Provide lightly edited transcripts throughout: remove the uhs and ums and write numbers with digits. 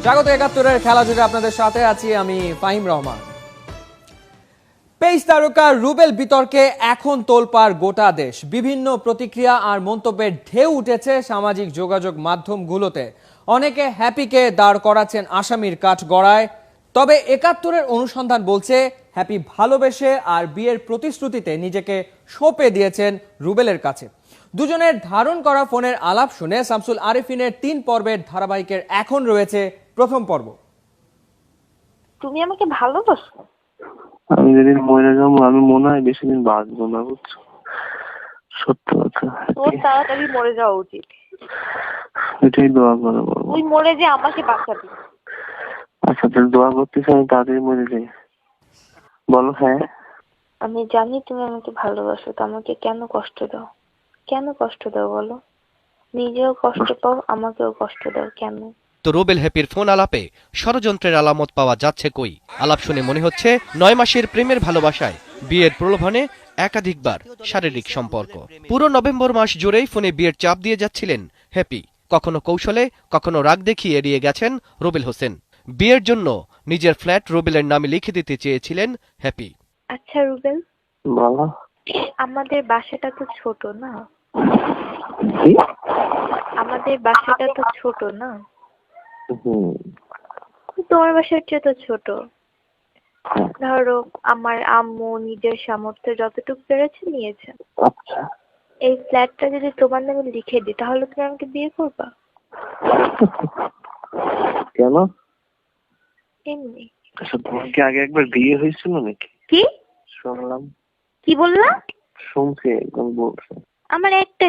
স্বাগত ৭১-এর খেলা যুগে আপনাদের সাথে আছি আমি ফাহিম রহমান। পেস তারকা রুবেল বিতর্কে এখন তোলপাড় গোটা দেশ। বিভিন্ন প্রতিক্রিয়া আর মন্তব্যের ঢেউ উঠেছে সামাজিক যোগাযোগ মাধ্যমগুলোতে। অনেকে হ্যাপিকে দাঁড় করাচ্ছেন আসামির কাঠগড়ায়। তবে ৭১-এর অনুসন্ধান বলছে হ্যাপি ভালোবেসে আর বিয়ের প্রতিশ্রুতিতে নিজেকে সঁপে দিয়েছেন রুবেলের কাছে। দুজনের ধারণ করা ফোনের আলাপ শুনে শামসুল আরেফিনের ৩ পর্বের ধারাবাহিকের এখন রয়েছে প্রথম পর্ব। তুমি আমাকে ভালোবাসো? আমি যেদিন মরে যাবো আমি মনে হয় বেশি দিন বাঁচবো না, বুঝছো? সত্য কথা। তোর তাড়াতাড়ি মরে যাওয়া উচিত। এটাই দোয়া করে বলবো। তুই মরে যে আমাকে বাঁচাবি। আচ্ছা তাহলে দোয়া করতেছি আমি তাড়াতাড়ি মরে যাই। বলো। হ্যাঁ আমি জানি তুমি আমাকে ভালোবাসো, তো আমাকে কেন কষ্ট দাও? কেন কষ্ট দাও বলো? নিজেও কষ্ট পাও, আমাকেও কষ্ট দাও কেন? তো রুবেল হ্যাপির ফোন আলাপে ষড়যন্ত্রের আলামত পাওয়া যাচ্ছে কই? আলাপ শুনে মনে হচ্ছে ৯ মাসের প্রেমের ভালোবাসায় বিয়ের প্রলোভনে একাধিকবার শারীরিক সম্পর্ক। পুরো নভেম্বর মাস জুড়েই ফোনে বিয়ের চাপ দিয়ে যাচ্ছিলেন হ্যাপি। কখনো কৌশলে, কখনো রাগ দেখিয়ে এড়িয়ে গেছেন রুবেল হোসেন। বিয়ের জন্য নিজের ফ্ল্যাট রুবেলের নামে লিখে দিতে চেয়েছিলেন হ্যাপি। আচ্ছা রুবেল, বলো। আমাদের বাসাটা তো ছোট না? কি? আমাদের বাসাটা তো ছোট না? হুম। তোমার বাসার চেয়ে তো ছোট। ধরো আমার আম্মু নিজের সামর্থ্য যতটুকু পেরেছে নিয়েছে। আচ্ছা এই ফ্ল্যাটটা যদি তোমার নামে লিখে দিই তাহলে তুমি আমাকে বিয়ে করবা? কেন? এমনি। আচ্ছা তোমার কি আগে একবার বিয়ে হয়েছিল নাকি? কি শুনলাম। কি বললা? শুনছি একদম বলছে। আমার তো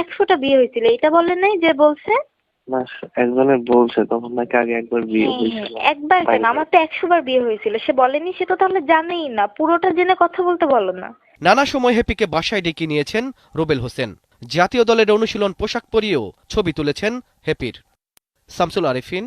100টা বিয়ে হয়েছিল, এটা বলে নাই যে বলছে? না একজনে বলছে তখন নাকি আগে একবার বিয়ে হয়েছিল। একবার কেন, আমার তো 100 বার বিয়ে হয়েছিল। সে বলেনি, সে তো তাহলে জানেই না। পুরোটা জেনে কথা বলতে বলো না। নানা সময় হ্যাপিকে বাসায় ডেকে নিয়েছেন রুবেল হোসেন। জাতীয় দলের অনুশীলন পোশাক পরিয়েও ছবি তুলেছেন হ্যাপির। শামসুল আরেফিন,